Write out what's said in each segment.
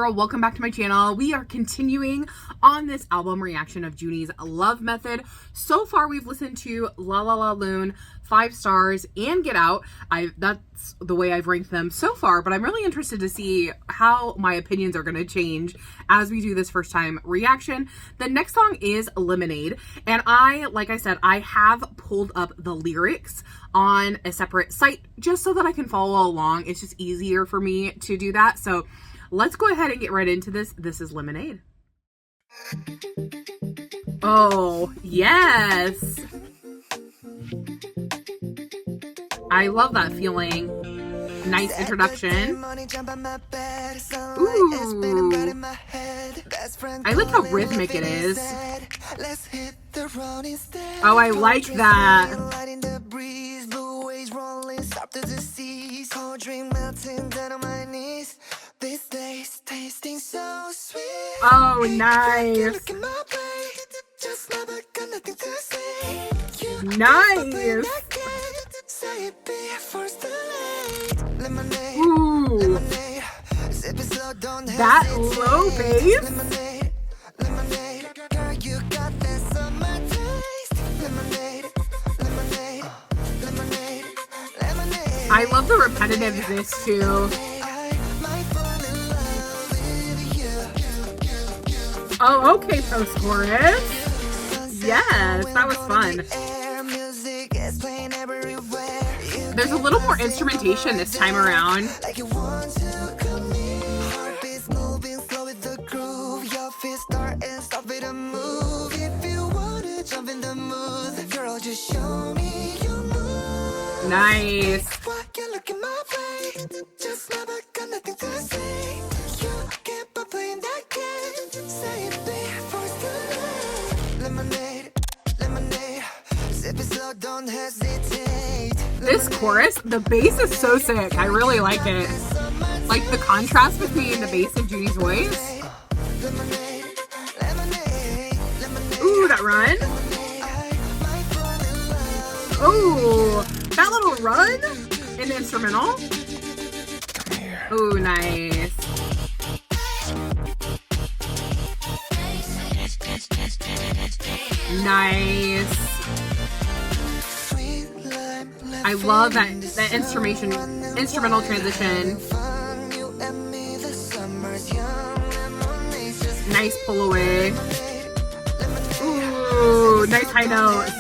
girl, welcome back to my channel. We are continuing on this album reaction of JUNHEE's Love Method. So far we've listened to La La La Loon, 5 stars, and Get Out. That's the way I've ranked them so far, but I'm really interested to see how my opinions are going to change as we do this first time reaction. The next song is Lemonade, and like I said, I have pulled up the lyrics on a separate site just so that I can follow along. It's just easier for me to do that. So let's go ahead and get right into this. This is Lemonade. Oh, yes. I love that feeling. Nice introduction. Ooh. I like how rhythmic it is. Oh, I like that. Oh, nice. Nice. Ooh. That low bass. I love the repetitiveness too. Oh, okay, post-chorus. Yes, that was fun. There's a little more instrumentation this time around. Nice. This chorus, the bass is so sick. I really like it. Like the contrast between the bass and JUNHEE's voice. Ooh, that run. Ooh, that little run in the instrumental. Ooh, nice. Nice. I love that instrumental transition. Nice pull away. Ooh, nice high note.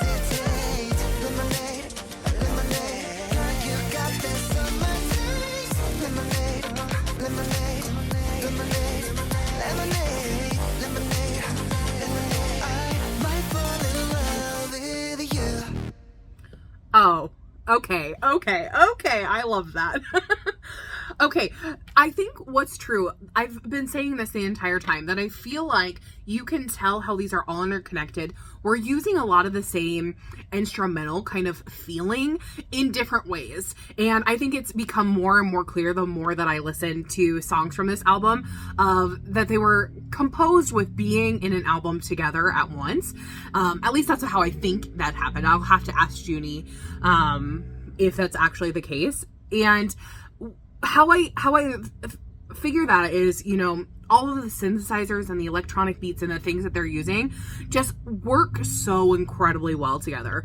Oh, okay. I love that. Okay, I think what's true, I've been saying this the entire time, that I feel like you can tell how these are all interconnected. We're using a lot of the same instrumental kind of feeling in different ways. And I think it's become more and more clear the more that I listen to songs from this album, that they were composed with being in an album together at once. At least that's how I think that happened. I'll have to ask JUNHEE if that's actually the case. And how I figure that is, you know, all of the synthesizers and the electronic beats and the things that they're using just work so incredibly well together.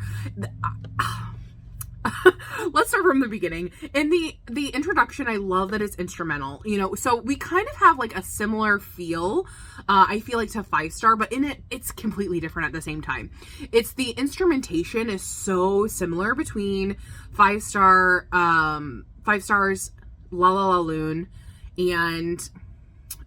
Let's start from the beginning. In the introduction, I love that it's instrumental, you know, so we kind of have like a similar feel, I feel like, to 5 Star, but in it's completely different at the same time. It's the instrumentation is so similar between 5 Star, 5 Stars, La La La Loon, and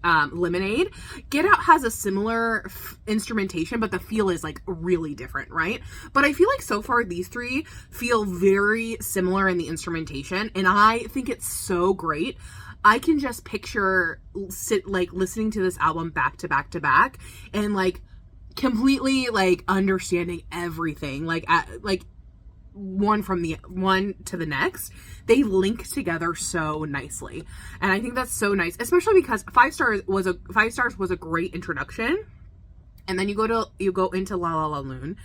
Lemonade. Get Out has a similar instrumentation, but the feel is like really different, right? But I feel like so far these three feel very similar in the instrumentation, and I think it's so great. I can just picture listening to this album back to back to back and like completely like understanding everything, like one to the next. They link together so nicely, and I think that's so nice, especially because 5 Stars was a great introduction. And then you go into La La La Loon,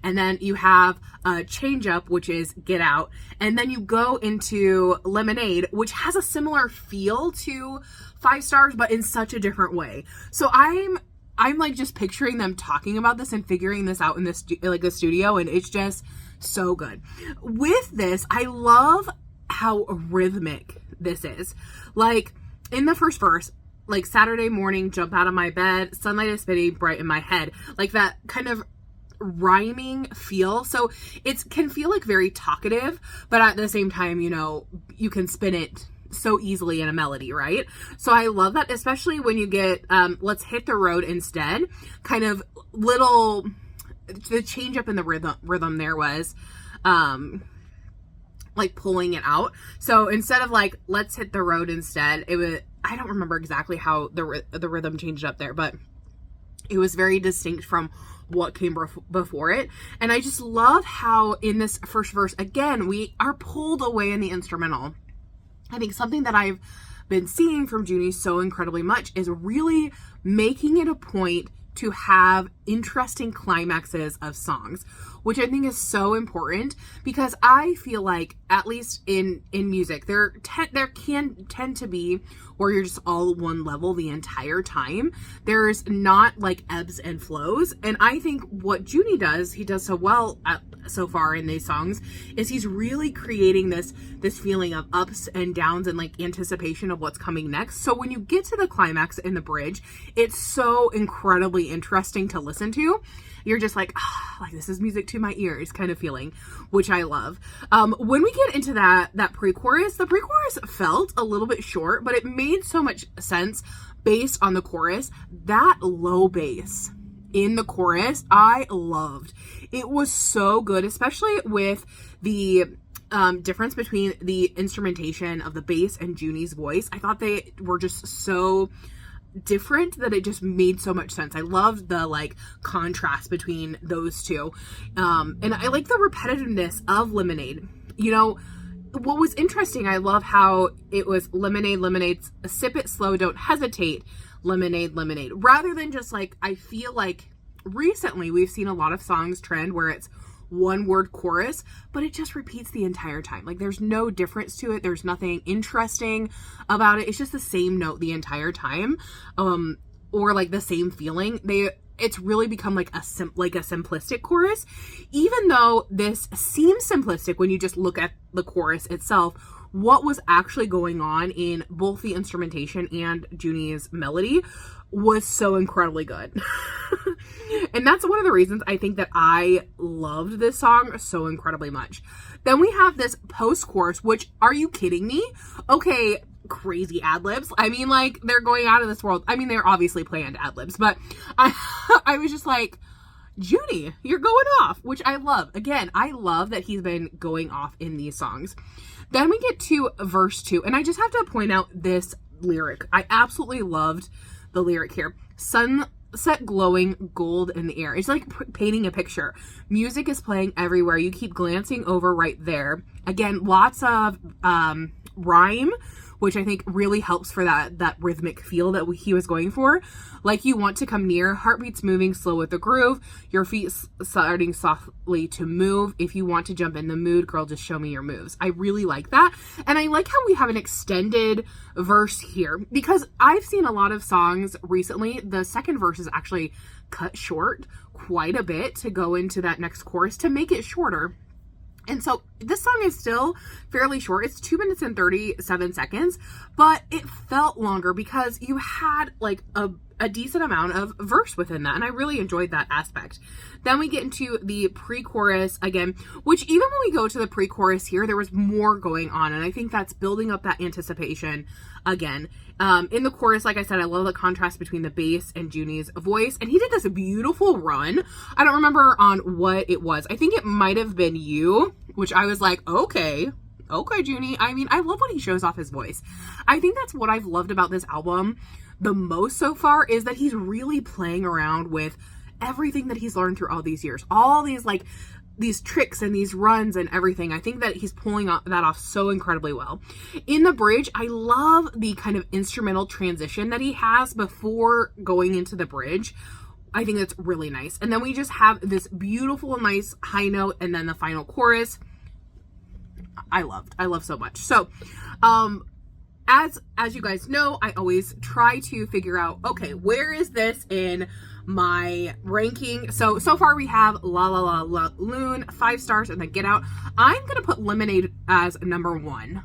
and then you have a change up, which is Get Out, and then you go into Lemonade, which has a similar feel to Five Stars, but in such a different way. So I'm like just picturing them talking about this and figuring this out in this the studio, and it's just so good. With this, I love how rhythmic this is. Like in the first verse, like Saturday morning, jump out of my bed, sunlight is spinning bright in my head, like that kind of rhyming feel. So it can feel like very talkative, but at the same time, you know, you can spin it so easily in a melody, right? So I love that, especially when you get let's hit the road instead, kind of little, the change up in the rhythm there was like pulling it out. So instead of like let's hit the road instead, it was, I don't remember exactly how the rhythm changed up there, but it was very distinct from what came before it. And I just love how in this first verse, again, we are pulled away in the instrumental. I think something that I've been seeing from JUNHEE so incredibly much is really making it a point to have interesting climaxes of songs, which I think is so important, because I feel like, at least in music, there can tend to be where you're just all one level the entire time. There's not like ebbs and flows. And I think what JUNHEE does, he does so well so far in these songs, is he's really creating this feeling of ups and downs and like anticipation of what's coming next. So when you get to the climax in the bridge, it's so incredibly interesting to listen to. You're just like, oh, like this is music to my ears kind of feeling, which I love. When we get into that pre-chorus, the pre-chorus felt a little bit short, but it made so much sense based on the chorus. That low bass in the chorus, I loved. It was so good, especially with the difference between the instrumentation of the bass and JUNHEE's voice. I thought they were just so different that it just made so much sense. I loved the like contrast between those two. And I like the repetitiveness of Lemonade. You know, what was interesting, I love how it was lemonade, lemonade, sip it slow, don't hesitate, lemonade, lemonade. Rather than just like, I feel like recently we've seen a lot of songs trend where it's one word chorus, but it just repeats the entire time. Like there's no difference to it. There's nothing interesting about it. It's just the same note the entire time. Or like the same feeling. It's really become like a simplistic chorus, even though this seems simplistic when you just look at the chorus itself. What was actually going on in both the instrumentation and JUNHEE's melody was so incredibly good. And that's one of the reasons I think that I loved this song so incredibly much. Then we have this post-chorus, which, are you kidding me? Okay, crazy ad-libs. I mean, like, they're going out of this world. I mean, they're obviously planned ad-libs, but I was just like, JUNHEE, you're going off, which I love. Again, I love that he's been going off in these songs. Then we get to verse 2, and I just have to point out this lyric. I absolutely loved the lyric here. Sunset glowing gold in the air. It's like painting a picture. Music is playing everywhere. You keep glancing over right there. Again, lots of rhyme, which I think really helps for that rhythmic feel that he was going for. Like you want to come near, heartbeats moving slow with the groove, your feet starting softly to move. If you want to jump in the mood, girl, just show me your moves. I really like that. And I like how we have an extended verse here, because I've seen a lot of songs recently. The second verse is actually cut short quite a bit to go into that next chorus to make it shorter. And so this song is still fairly short. It's 2 minutes and 37 seconds, but it felt longer because you had like a decent amount of verse within that. And I really enjoyed that aspect. Then we get into the pre-chorus again, which even when we go to the pre-chorus here, there was more going on. And I think that's building up that anticipation again. In the chorus, like I said, I love the contrast between the bass and JUNHEE's voice. And he did this beautiful run. I don't remember on what it was. I think it might have been You, which I was like, okay, JUNHEE. I mean, I love when he shows off his voice. I think that's what I've loved about this album the most so far, is that he's really playing around with everything that he's learned through all these years. All these like these tricks and these runs and everything. I think that he's pulling that off so incredibly well. In the bridge, I love the kind of instrumental transition that he has before going into the bridge. I think that's really nice. And then we just have this beautiful, nice high note, and then the final chorus. I love so much. So, as you guys know, I always try to figure out, okay, where is this in my ranking? So far we have La La La La Loon, 5 stars, and then Get Out. I'm gonna put Lemonade as number 1.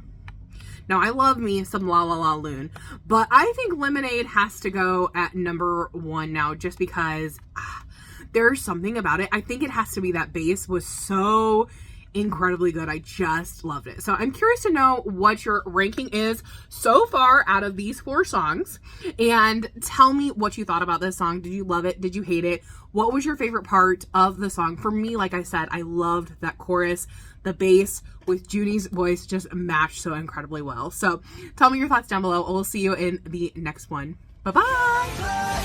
Now, I love me some La La La Loon, but I think Lemonade has to go at number 1 now, just because there's something about it. I think it has to be that bass was so incredibly good. I just loved it. So I'm curious to know what your ranking is so far out of these 4 songs, and tell me what you thought about this song. Did you love it? Did you hate it? What was your favorite part of the song? For me, like I said, I loved that chorus. The bass with JUNHEE's voice just matched so incredibly well. So tell me your thoughts down below. We'll see you in the next one. Bye-bye.